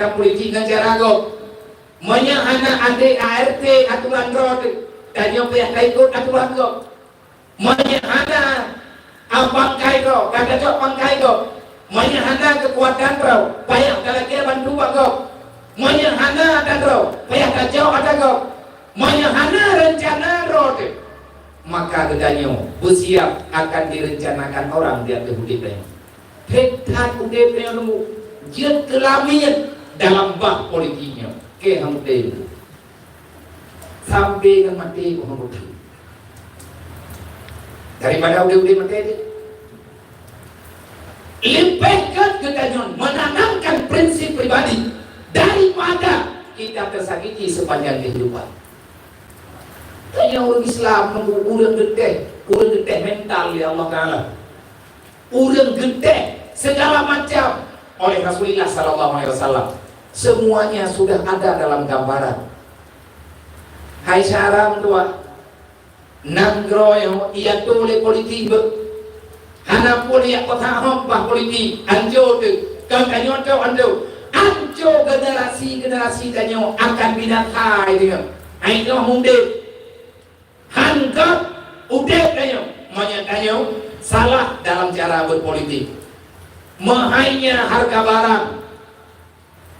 kebijakan politik negara go. Monya anak adik ART aturan road dan yang pihak ikut aturan go. Monya anak abang kai go, kata jok pangkai go. Monya anak kekuatan bro, payah kalau dia bantu go. Monya anak ada go, payah kacau ada go. Monya anak rencana road. Maka kedanyo bersiap akan direncanakan orang dia kehudipnya. Petan udipnya nemu dia kelamian dalam bak politiknya ke hamdeh sampai dengan mati Muhammad daripada udah mati dia lebihkan kedanyo menanamkan prinsip pribadi daripada kita tersakiti sepanjang kehidupan. Yang orang Islam nunggu urang gede mental ya Allah Taala. Urang gede segala macam oleh Rasulullah sallallahu alaihi wasallam. Semuanya sudah ada dalam gambaran. Hai syaram tua. Nanggroyo ia tole politik. Hana poli ya kota hompah politik anjo tu. Kan kanyo anjo. Anjo generasi kanyo akan binatang dengan. Ayo munde. Hanggap udah kanyo. Maunya kanyo salah dalam cara berpolitik. Mahainya harga barang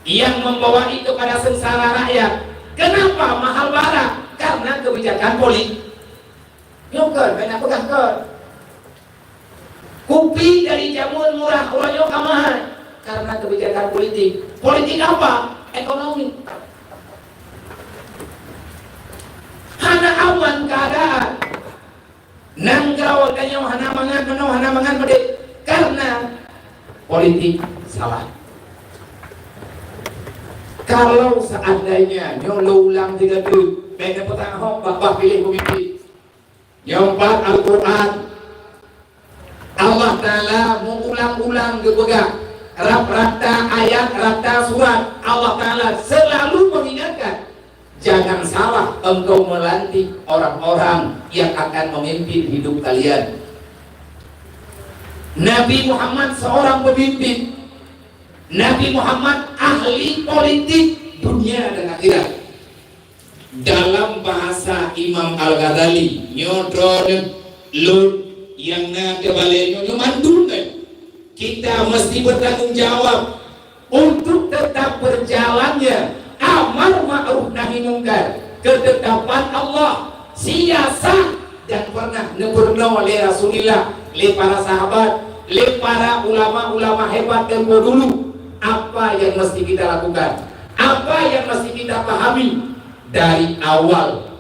yang membawa itu pada sengsara rakyat. Kenapa mahal barang? Karena kebijakan politik. Nyokor, banyak pegang kor. Kopi dari jamuan murah, royok mahal. Karena kebijakan politik. Politik apa? Ekonomi. Hana aman keadaan. Nanggraw kanyo hana mangan mede. Karena politik salah. Kalau seandainya nyolo ulang 3 tu, beda petang hok bapak pilih pemimpin. Yang 4 Al-Quran. Allah Ta'ala mengulang-ulang kepegang rata ayat, rata surat. Allah Ta'ala selalu mengingatkan, jangan salah engkau melantik orang-orang yang akan memimpin hidup kalian. Nabi Muhammad seorang pemimpin. Nabi Muhammad ahli politik dunia dan akhirat. Dalam bahasa Imam Al-Ghazali, nyodron lun yang na kebalenya mandul kan. Kita mesti bertanggung jawab untuk tetap berjalannya amar ma'ruf nahi mungkar, ketetapan Allah, siasat dan pernah neburno oleh Rasulullah, oleh para sahabat, oleh para ulama-ulama hebat tempo dulu. Apa yang mesti kita lakukan? Apa yang mesti kita pahami dari awal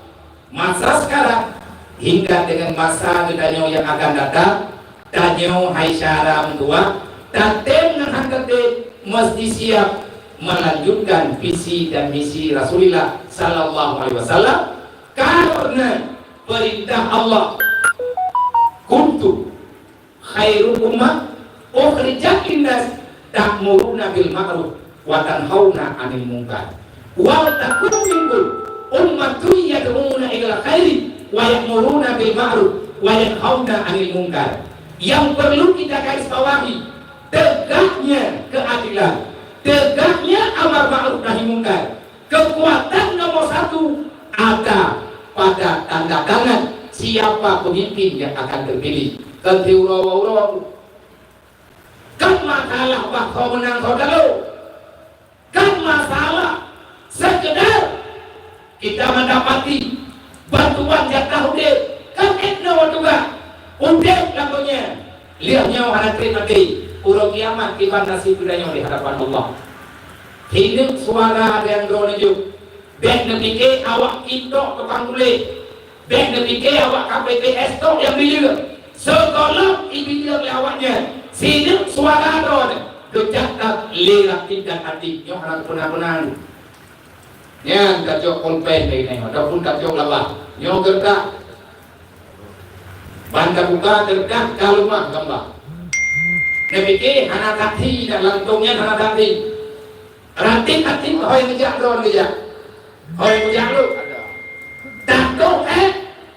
masa sekarang hingga dengan masa kedanyo yang akan datang? Danyo hai syaram tua, tatem nanghantate mesti siap melanjutkan visi dan misi Rasulullah sallallahu alaihi wasallam karena perintah Allah kuntu khairu ummah ukhrijat linnas ta'muruna bil ma'ruf wa tanhauna 'anil munkar wa takun minkum ummatun yad'una ila khairi wa ya'muruna bil ma'ruf wa yanhauna 'anil munkar. Yang perlu kita garis bawahi tegaknya keadilan, tegaknya amar ma'ruf nahi mungkar. Kekuatan nomor 1 ada pada tanda tangan siapa pemimpin yang akan terpilih. Kanti urawa-urawa kan masalah bakal menang saudara, kan masalah sekedar kita mendapati bantuan jatah udah kan etno juga udah lakunya lihatnya orang terima mati urang kiamat kiban nasib budaya di hadapan Allah. Hidup suara yang dronejuk bek nepike awak indok tukang tulis, bek nepike awak KPPS tok yang bila sekolah ibilang awaknya hidup suara drone kejatat lirat tindak hati yang harus benar-benar yang kacau kolpen ini ataupun kacau labah yang gerdak banda buka gerdak kalau mah gambar nepike hana hati dan lantungnya hana hati hati hoi ngejak drone ngejak hoi ngejak lu takut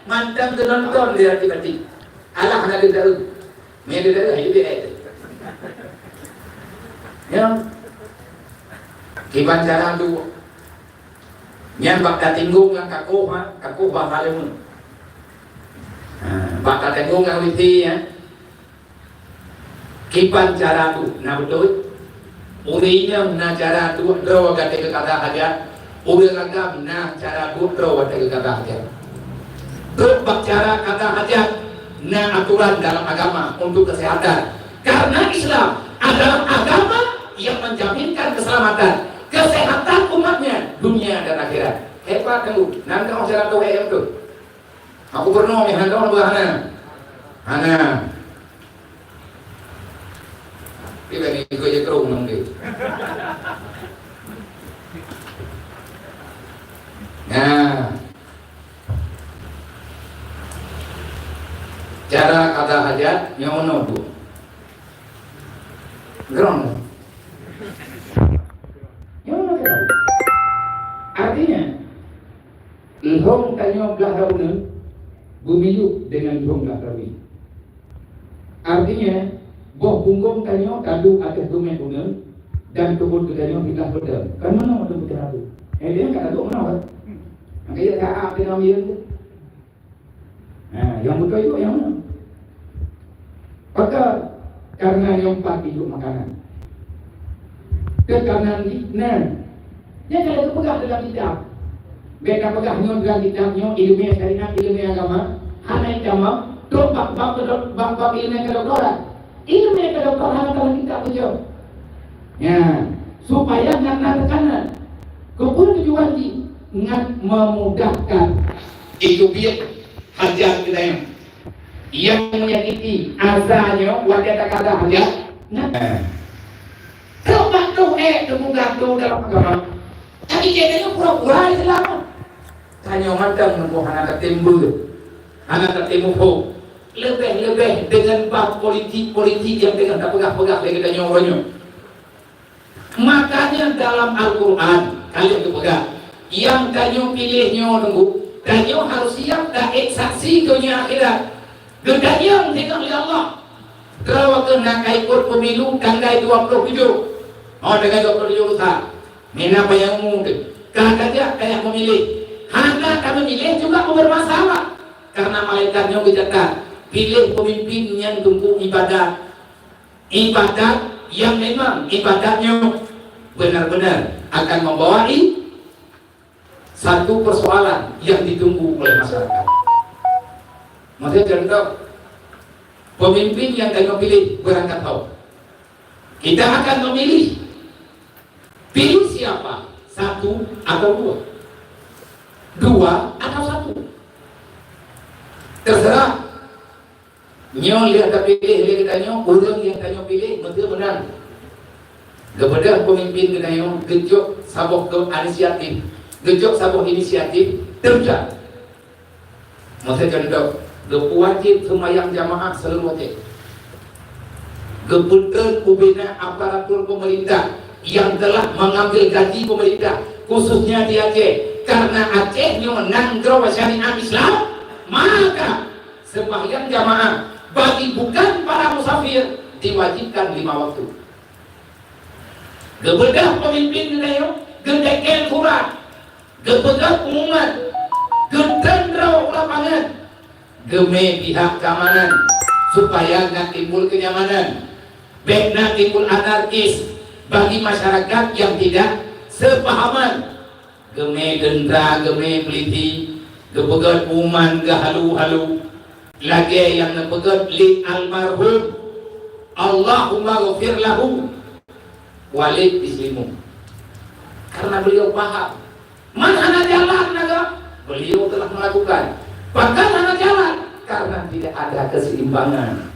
mantan nonton lirat hati alah hana dedaru me dedaru hidup ya Kiban cara tu nyan bakal tinggung ngan kakuh bakal mun. Bakal tinggung ngan witi ya. Kiban cara tu na betul. Urinya na cara tu do kata kata aja. Uri lagam na cara tu do kata kata aja. Terus cara kata aja na aturan dalam agama untuk kesehatan. Karena Islam adalah agama yang menjaminkan keselamatan, kesehatan umatnya dunia dan akhirat. Hebat kan lu? Nanti orang jalan tahu yang tu. Aku pernah yang orang berhana. Hana. Kita ni ikut je kerung nanti. Nah, cara kata hajat yang mana tu? Gerong. Yang mana kata? Artinya, lihong tanyo belah daunan bumiyuk dengan lihong belah rawi. Artinya, boh punggung tanyo kadu atas dumen unan dan kebun tanyo hilah betul. Kan mana betul betul tu? Dia kata tu mana kan? Makanya tak apa yang namanya tu. Yang betul itu yang mana? Maka karena yang empat hidup makanan. Karena nan. Dia kalau pegang dalam kitab. Mereka pegang dalam kitabnya ilmu syariat, ilmu agama, hanya agama, bab ilmu kedokteran. Ilmu kedokteran dalam kitab itu. Ya, supaya nak tekanan. Kebun tujuan di ngan memudahkan itu biar hajat kita yang menyakiti asalnya wajah kata hajat. Nah, coba tu temukan tu dalam agama. Tapi jadinya pura-pura Islam. Tanya macam nunggu anak ketemu, anak ketemu lebih dengan bab politik yang dengan tak pegah lagi tanya orangnya. Makanya dalam Al-Quran kalian tu pegang. Yang tanya pilihnya nunggu, tanya harus siap dah saksi dunia akhirat. Gedayang dengan Allah. Kalau kena ikut pemilu tanggal 27. Oh dengan 27 besar. Mena apa yang mungkin? Kata dia kayak memilih. Hanya kami milih juga bermasalah. Karena malaikatnya berkata, pilih pemimpin yang tunggu ibadat. Ibadat yang memang ibadatnya benar-benar akan membawa satu persoalan yang ditunggu oleh masyarakat. Maksudnya contoh pemimpin yang kami pilih berangkat tahu. Kita akan memilih. Pilih siapa? Satu atau dua? Dua atau satu? Terserah. Nyo lihat tak pilih, lihat kita nyo, orang yang kita pilih betul benar. Kepada pemimpin kita nyo, gejok sabuh ke inisiatif, gejok sabuh inisiatif terjadi. Maksudnya contoh. Wajib semayang jamaah seluruh wajib. Kebetulan ubina aparatur pemerintah yang telah mengambil gaji pemerintah khususnya di Aceh, karena Aceh nanggro syariat Islam, maka sembahyang jamaah bagi bukan para musafir diwajibkan 5 waktu. Kebedah pemimpin kita gendeken surat, kebedah pengumuman, gendendro lapangan. Geme pihak keamanan supaya nggak timbul kenyamanan, nggak timbul anarkis bagi masyarakat yang tidak sepahaman. Geme dendra, geme peliti, gepegat uman, gehalu-halu, lagi yang gepegat li almarhum, Allahumma ghafir lahu, walid bislimu. Karena beliau paham mana jalan naga, beliau telah melakukan. Bahkan hanya jalan karena tidak ada keseimbangan.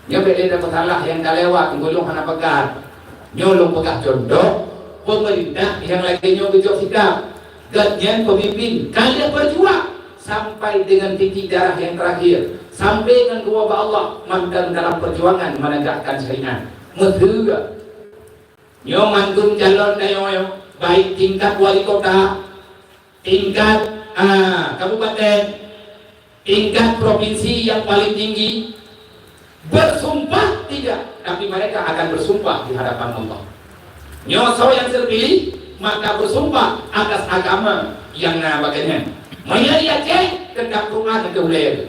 Nyo beda masalah yang dah lewat, ngulung hana pegat. Nyolong pegat contoh pemerintah yang lagi nyo gejok sikap. Gantian pemimpin, kalian berjuang sampai dengan titik darah yang terakhir, sampai dengan kewabah Allah mantan dalam perjuangan menegakkan syariat. Mesra. Nyo mantun calon dayo baik tingkat wali kota, tingkat kabupaten, tingkat provinsi yang paling tinggi, bersumpah tidak, tapi mereka akan bersumpah di hadapan Allah. Nyoso yang terpilih maka bersumpah atas agama yang nabaganya. Mayari Aceh tetap Tuhan ke wilayah.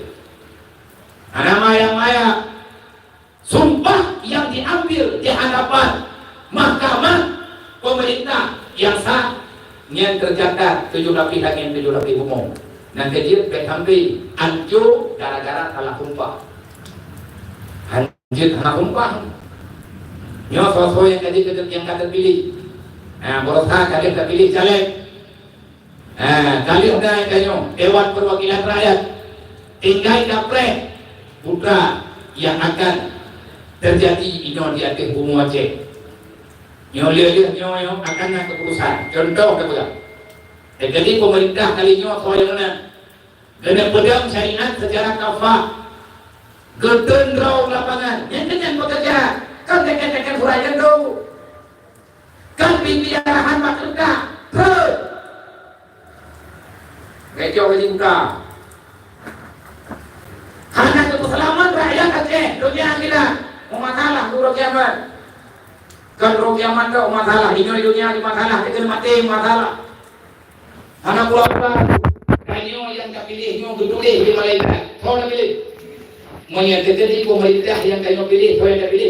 Anak maya sumpah yang diambil di hadapan mahkamah pemerintah yang sah yang tercatat 17 pihak yang 17 umum. Nanti dia berhampi hancur gara-gara salah sumpah. Hancur salah sumpah. Nyoso yang kata pilih. Berusaha kalian terpilih caleg. Kalian udah kanyo Dewan Perwakilan Rakyat. Tinggal dapre putra yang akan terjadi di Aceh Bumi Aceh. Lihat akan keputusan. Contoh keputusan. Jadi pemerintah kali nyoso yang mana? Dengan pedang syariat secara kafah. Gedendrau lapangan. Yang dengan bekerja. Kan tekan-tekan surajan dulu. Kan pimpin arahan makrifah terus rejo ke buka hanya untuk keselamatan rakyat Aceh dunia kita mau masalah dulu kiamat kan dulu kiamat ke masalah ini dunia di masalah kita mati masalah anak keluarga kayu yang tak pilih yang duduk di Malaysia kau nak pilih mau yang terjadi pemerintah yang kayu pilih kau yang tak pilih